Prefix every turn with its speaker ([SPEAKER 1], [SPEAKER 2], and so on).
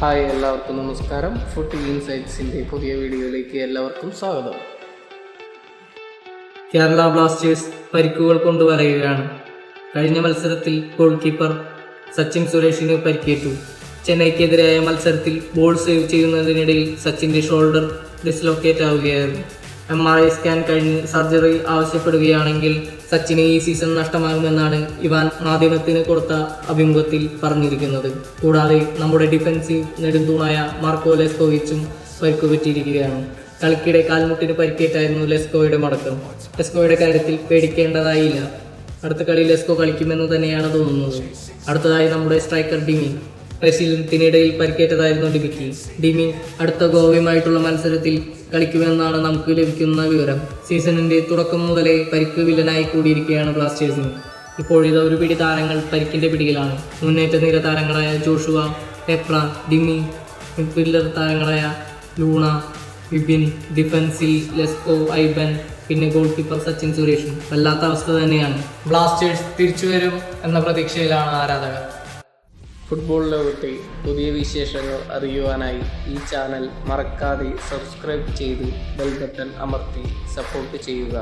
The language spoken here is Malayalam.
[SPEAKER 1] ഹായ്, എല്ലാവർക്കും നമസ്കാരം. ഫുഡ് ഇൻസൈറ്റ്സിൻ്റെ പുതിയ വീഡിയോയിലേക്ക് എല്ലാവർക്കും സ്വാഗതം.
[SPEAKER 2] കേരള ബ്ലാസ്റ്റേഴ്സ് പരിക്കുകൾ കൊണ്ട് പറയുകയാണ്. കഴിഞ്ഞ മത്സരത്തിൽ ഗോൾ കീപ്പർ സച്ചിൻ സുരേഷിന് പരിക്കേറ്റു. ചെന്നൈക്കെതിരായ മത്സരത്തിൽ ബോൾ സേവ് ചെയ്യുന്നതിനിടയിൽ സച്ചിൻ്റെ ഷോൾഡർ ഡിസ്ലൊക്കേറ്റ് ആവുകയായിരുന്നു. MRI സ്കാൻ കഴിഞ്ഞ് സർജറി ആവശ്യപ്പെടുകയാണെങ്കിൽ സച്ചിന് ഈ സീസൺ നഷ്ടമാകുമെന്നാണ് ഇവാൻ മാധ്യമത്തിന് കൊടുത്ത അഭിമുഖത്തിൽ പറഞ്ഞിരിക്കുന്നത്. കൂടാതെ നമ്മുടെ ഡിഫൻസീവ് നെടുന്തൂണായ മാർക്കോ ലെസ്കോവിച്ചും പരിക്കുപറ്റിയിരിക്കുകയാണ്. കളിക്കിടെ കാൽമുട്ടിന് പരിക്കേറ്റായിരുന്നു ലെസ്കോയുടെ മടക്കം. ലെസ്കോയുടെ കാര്യത്തിൽ പേടിക്കേണ്ടതായില്ല. അടുത്ത കളി ലെസ്കോ കളിക്കുമെന്ന് തന്നെയാണ് തോന്നുന്നത്. അടുത്തതായി നമ്മുടെ സ്ട്രൈക്കർ ഡിമി. പരിശീലനത്തിനിടയിൽ പരിക്കേറ്റതായിരുന്നു ഡിമി അടുത്ത ഗോവയുമായിട്ടുള്ള മത്സരത്തിൽ കളിക്കുമെന്നാണ് നമുക്ക് ലഭിക്കുന്ന വിവരം. സീസണിന്റെ തുടക്കം മുതലേ പരിക്ക് വില്ലനായി കൂടിയിരിക്കുകയാണ് ബ്ലാസ്റ്റേഴ്സിന്. ഇപ്പോഴിത് ഒരു പിടി താരങ്ങൾ പരിക്കിന്റെ പിടിയിലാണ്. മുന്നേറ്റ നിര താരങ്ങളായ ജോഷുവ, പെപ്ര, ഡിമി, മിഡ്ഫീൽഡർ താരങ്ങളായ ലൂണ, വിപിൻ, ഡിഫൻസിൽ ലെസ്കോ, ഐബൻ, പിന്നെ ഗോൾ കീപ്പർ സച്ചിൻ സുരേഷും. വല്ലാത്ത അവസ്ഥ തന്നെയാണ്. ബ്ലാസ്റ്റേഴ്സ് തിരിച്ചു വരും എന്ന പ്രതീക്ഷയിലാണ് ആരാധകർ.
[SPEAKER 1] ഫുട്ബോൾ ലോകത്തെ പുതിയ വിശേഷങ്ങൾ അറിയുവാനായി ഈ ചാനൽ മറക്കാതെ സബ്സ്ക്രൈബ് ചെയ്ത് ബെൽ ബട്ടൺ അമർത്തി സപ്പോർട്ട് ചെയ്യുക.